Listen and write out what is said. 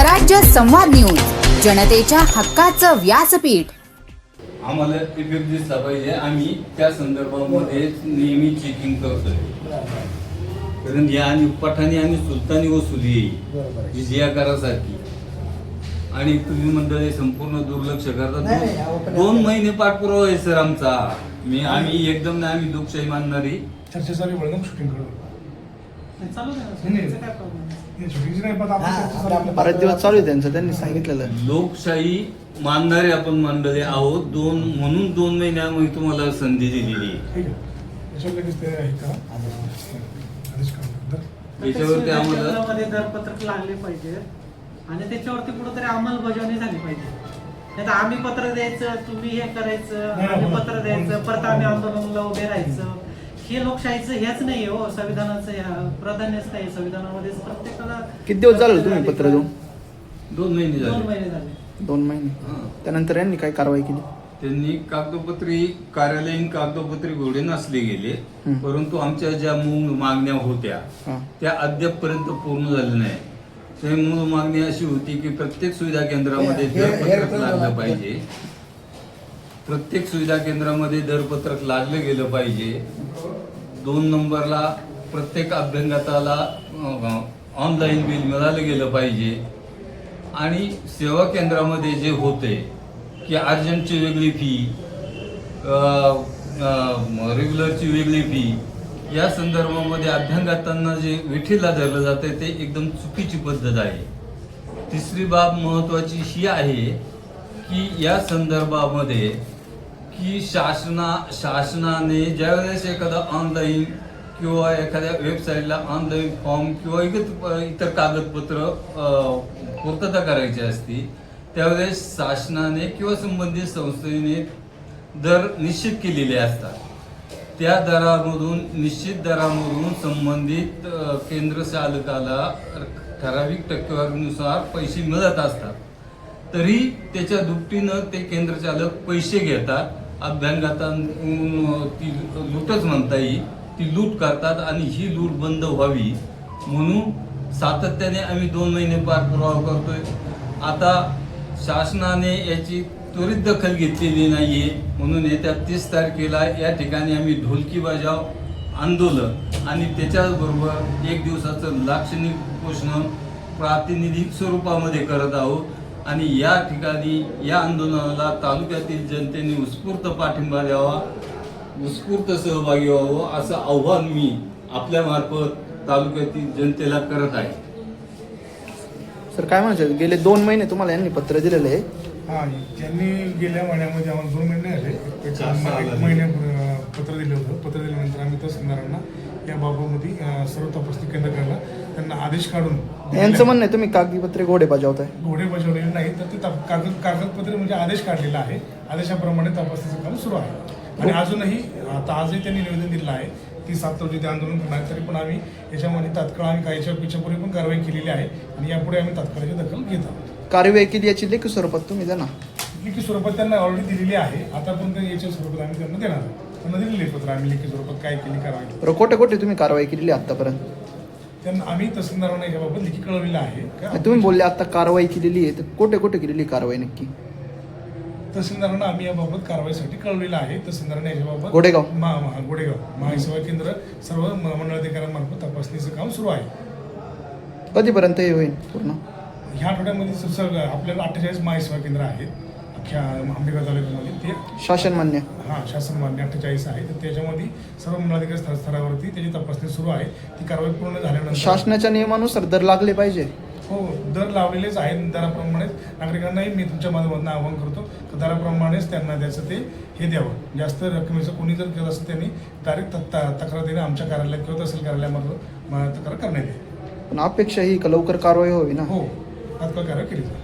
स्वराज्य संवाद न्यूज, जनतेच्या हक्काचं व्यासपीठ. आम्हाला इफेक्ट दिसला पाहिजे. आम्ही त्या संदर्भामध्ये नेहमी चेकिंग करतोय. कारण या आणि पठाणी आणि सुलतानी वसुली जी जियाकारासारखी आणि तुम्ही मंडळी संपूर्ण दुर्लक्ष करतात. 2 महिने पाठपुरावा आहे सर आमचा. आम्ही एकदम नाही, आम्ही लोकशाही मानणारी चर्चा चालू आहे मॅडम, शूटिंग करू बरेच दिवस चालू आहे त्यांचं, त्यांनी सांगितलेलं. लोकशाही मानणारे आपण मंडळी आहोत. म्हणून 2 महिन्यामध्ये तुम्हाला संधी दिलेली आहे. याच्यावरती आम्हाला दरपत्रक लागले पाहिजे आणि त्याच्यावरती कुठेतरी अंमलबजावणी झाली पाहिजे. नाही तर आम्ही पत्र द्यायचं, तुम्ही हे करायचं, आम्ही पत्र द्यायचं, परत आम्ही आंदोलनाला उभे राहायचं. हे लोकशाहीचं हेच नाही हो, संविधानाचं प्राधान्यच नाही. संविधानामध्ये प्रत्येकाला किती दिवस झाले तुम्ही पत्र देऊन? 2 महिने 2 झाले. महिने झाले. 2 महिने. त्यानंतर यांनी काय कारवाई केली? त्यांनी कागदोपत्री कार्यालयीन कागदोपत्री घोडे नसले गेले, परंतु आमच्या ज्या मूळ मागण्या होत्या त्या अद्यापपर्यंत पूर्ण झाल्या नाही. ते मूळ मागणी अशी होती की प्रत्येक सुविधा केंद्रामध्ये दरपत्रक लागलं पाहिजे. प्रत्येक सुविधा केंद्रामध्ये दरपत्रक लागलं गेलं पाहिजे. 2 नंबरला प्रत्येक अभ्यंगताला ऑनलाईन बिल मिळालं गेलं पाहिजे. आणि सेवा केंद्रामध्ये जे होते की अर्जंटची वेगळी फी, रेग्युलरची वेगळी फी, या संदर्भामध्ये अभ्यंगतांना जे वेठीला धरलं जाते ते एकदम चुकीची पद्धत आहे. तिसरी बाब महत्वाची ही आहे की या संदर्भामध्ये की शासनाने ज्यावेळेस एखादा ऑनलाईन किंवा एखाद्या वेबसाईटला ऑनलाईन फॉर्म किंवा इतर कागदपत्र पूर्तता करायची असती, त्यावेळेस शासनाने किंवा संबंधित संस्थेने दर निश्चित केलेले असतात. त्या दरामधून निश्चित दरामधून संबंधित केंद्र चालकाला ठराविक टक्केवारीनुसार पैसे मिळत असतात. तरी त्याच्या दुपटीनं ते केंद्र चालक पैसे घेतात. अभ्यंगतांना ती लूटच म्हणता येईल, ती लूट करतात. आणि ही लूट बंद व्हावी म्हणून सातत्याने आम्ही 2 महिने पाठपुरावा करतोय. आता शासनाने याची त्वरित दखल घेतलेली नाहीये, म्हणून येत्या 30 तारखेला या ठिकाणी आम्ही ढोलकी बजाव आंदोलन आणि त्याच्याबरोबर 1 दिवसाचं लाक्षणिक उपोषण प्रातिनिधिक स्वरूपामध्ये करत आहोत. आणि या ठिकाणी या आंदोलनाला तालुक्यातील जनतेने उत्स्फूर्त पाठिंबा द्यावा, उत्स्फूर्त सहभागी व्हावं असं आव्हान मी आपल्या मार्फत तालुक्यातील जनतेला करत आहे. सर काय म्हणायचं, गेले 2 महिने तुम्हाला यांनी पत्र दिलेलं आहे? हा, त्यांनी गेल्या महिन्यामध्ये आम्हाला 2 महिने आले. 1 महिने पत्र दिलं होतं. पत्र दिल्यानंतर आम्ही तहसीलदारांना या बाबतीमध्ये सर्व तपासणी केंद्राला त्यांना आदेश काढून. यांचं म्हणणं आहे तुम्ही कागदपत्रे घोडे बजावताय. घोडे बजावलेले नाही, तर ते कागदपत्रे म्हणजे आदेश काढलेला आहे. आदेशाप्रमाणे तपासणीचं काम सुरू आहे. आणि अजूनही आजही त्यांनी निवेदन दिलेलं आहे की 7 रोजी ते आंदोलन करणार. तरी पण आम्ही याच्यामध्ये तात्काळ आम्ही याच्यापूर्वी पण कारवाई केलेली आहे आणि यापुढे आम्ही तात्काळची दखल घेत आहोत. कारवाई केली याची लेखी स्वरूपात तुम्ही द्या ना. लेखी स्वरूपात त्यांना ऑलरेडी दिलेली आहे. आतापर्यंत याच्या स्वरूपात आम्ही त्यांना देणार आहोत. त्यांना दिलेली पत्र आम्ही लेखी स्वरूपात काय केली कारवाई. कोठे तुम्ही कारवाई केलेली आतापर्यंत? त्यांना आम्ही तहसीलदारांना याबाबत लेखी कळवलेलं आहे. तुम्ही बोलले आता कारवाई केलेली आहे, तर कुठे केलेली कारवाई नक्की? तहसीलदारांना आम्ही याबाबत कारवाईसाठी कळवलेलं आहे. तहसीलदारांना याच्याबाबत गोडेगाव महासेवा केंद्र सर्व मंडळाधिकाऱ्यांमार्फत तपासणीचं काम सुरू आहे. कधीपर्यंत हे होईल पूर्ण? ह्या आठवड्यामध्ये आपल्याला 48 महासेवा केंद्र आहेत अख्ख्या आंबेगाव तालुक्यामध्ये. ते शासन मान्य? शासन मान्य 48 आहे. तर त्याच्यामध्ये सर्व मंडळाधिकारी स्तरावरती त्याची तपासणी सुरू आहे. ती कारवाई पूर्ण झाल्यानंतर शासनाच्या नियमानुसार दर लागले पाहिजे. हो, दर लावलेलेच आहेत. दराप्रमाणेच नागरिकांनाही मी तुमच्या माध्यमातून आवाहन करतो की दराप्रमाणेच त्यांना त्याचं ते हे द्यावं. जास्त रकमेचं कोणी जर केलं असं त्यांनी डायरेक्ट तक्रार देणं आमच्या कार्यालयात किंवा तहसील कार्यालयामार्फत तक्रार करण्यात येईल. पण अपेक्षा ही लवकर कारवाई व्हावी ना? हो, तात्काळ कारवाई केली जाईल.